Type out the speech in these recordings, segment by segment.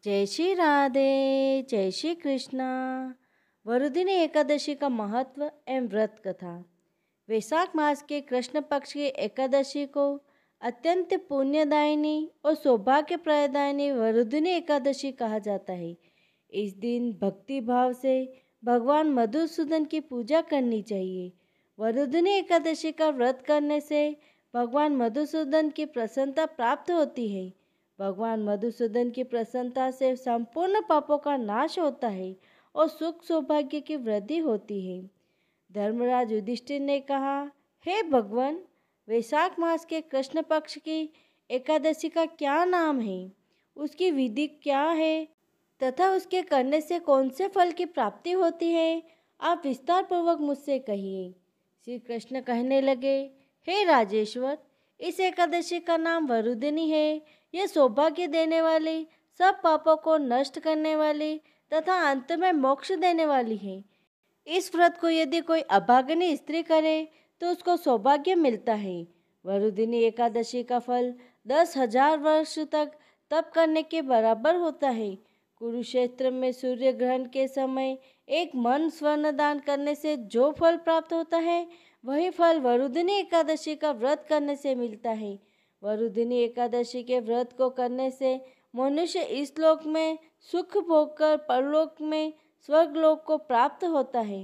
जय श्री राधे, जय श्री कृष्णा। वरुदिनी एकादशी का महत्व एवं व्रत कथा। वैशाख मास के कृष्ण पक्ष की एकादशी को अत्यंत पुण्यदायिनी और सौभाग्य प्रदायिनी वरुदिनी एकादशी कहा जाता है। इस दिन भक्ति भाव से भगवान मधुसूदन की पूजा करनी चाहिए। वरुदिनी एकादशी का व्रत करने से भगवान मधुसूदन की प्रसन्नता प्राप्त होती है। भगवान मधुसूदन की प्रसन्नता से संपूर्ण पापों का नाश होता है और सुख सौभाग्य की वृद्धि होती है। धर्मराज युधिष्ठिर ने कहा, हे भगवान, वैशाख मास के कृष्ण पक्ष की एकादशी का क्या नाम है, उसकी विधि क्या है तथा उसके करने से कौन से फल की प्राप्ति होती है, आप विस्तार पूर्वक मुझसे कहिए। श्री कृष्ण कहने लगे, हे राजेश्वर, इस एकादशी का नाम वरुदिनी है। यह सौभाग्य देने वाली, सब पापों को नष्ट करने वाली तथा अंत में मोक्ष देने वाली है। इस व्रत को यदि कोई अभागिनी स्त्री करे तो उसको सौभाग्य मिलता है। वरुदिनी एकादशी का फल 10,000 वर्ष तक तप करने के बराबर होता है। कुरुक्षेत्र में सूर्य ग्रहण के समय एक मन स्वर्ण दान करने से जो फल प्राप्त होता है, वही फल वरुदिनी एकादशी का व्रत करने से मिलता है। वरुदिनी एकादशी के व्रत को करने से मनुष्य इस लोक में सुख भोगकर परलोक में स्वर्गलोक को प्राप्त होता है।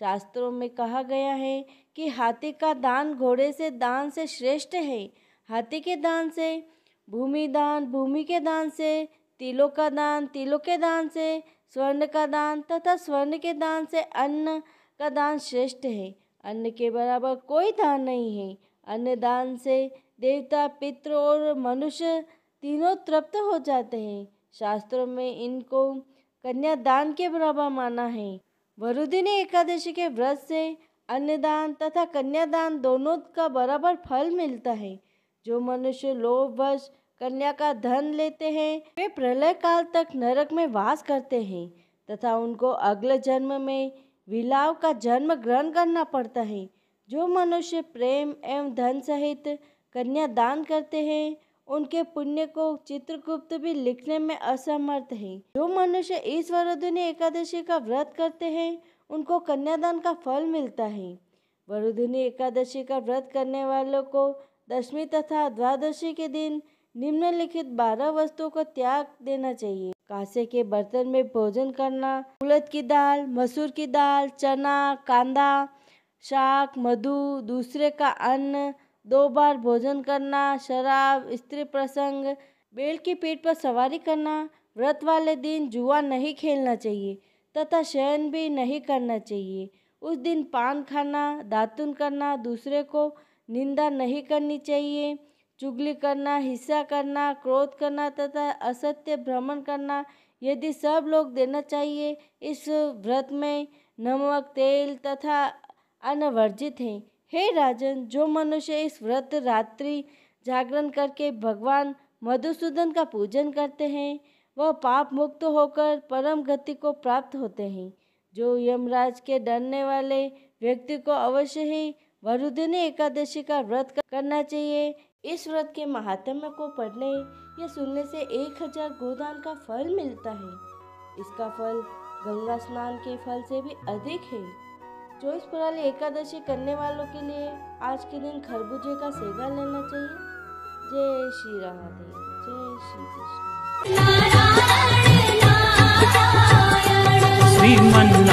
शास्त्रों में कहा गया है कि हाथी का दान घोड़े से दान से श्रेष्ठ है। हाथी के दान से भूमि दान, भूमि के दान से तिलों का दान, तिलों के दान से स्वर्ण का दान तथा स्वर्ण के दान से अन्न का दान श्रेष्ठ है। अन्न के बराबर कोई दान नहीं है। अन्न दान से देवता, पितृ और मनुष्य तीनों तृप्त हो जाते हैं। शास्त्रों में इनको कन्यादान के बराबर माना है। वरुदिनी एकादशी के व्रत से अन्नदान तथा कन्यादान दोनों का बराबर फल मिलता है। जो मनुष्य लोभवश कन्या का धन लेते हैं, वे प्रलय काल तक नरक में वास करते हैं तथा उनको अगले जन्म में विलाव का जन्म ग्रहण करना पड़ता है। जो मनुष्य प्रेम एवं धन सहित कन्या दान करते हैं, उनके पुण्य को चित्रगुप्त भी लिखने में असमर्थ है। जो मनुष्य इस वरुदिनी एकादशी का व्रत करते हैं, उनको कन्यादान का फल मिलता है। वरुदिनी एकादशी का व्रत करने वालों को दशमी तथा द्वादशी के दिन निम्नलिखित 12 वस्तुओं को त्याग देना चाहिए। कांसे के बर्तन में भोजन करना, उड़द की दाल, मसूर की दाल, चना, कांदा, शाक, मधु, दूसरे का अन्न, 2 बार भोजन करना, शराब, स्त्री प्रसंग, बैल की पीठ पर सवारी करना, व्रत वाले दिन जुआ नहीं खेलना चाहिए तथा शयन भी नहीं करना चाहिए। उस दिन पान खाना, दातुन करना, दूसरे को निंदा नहीं करनी चाहिए, चुगली करना, हिस्सा करना, क्रोध करना तथा असत्य भ्रमण करना यदि सब लोग देना चाहिए। इस व्रत में नमक, तेल तथा अन्न वर्जित है। हे राजन, जो मनुष्य इस व्रत रात्रि जागरण करके भगवान मधुसूदन का पूजन करते हैं, वह पाप मुक्त होकर परम गति को प्राप्त होते हैं। जो यमराज के डरने वाले व्यक्ति को अवश्य ही वरुदिनी एकादशी का व्रत करना चाहिए। इस व्रत के महात्म्य को पढ़ने या सुनने से 1000 गोदान का फल मिलता है। इसका फल गंगा स्नान के फल से भी अधिक है। 24 फरवरी एकादशी करने वालों के लिए आज के दिन खरबूजे का सेगा लेना चाहिए। जय श्री राधे, जय श्री कृष्ण। श्रीमन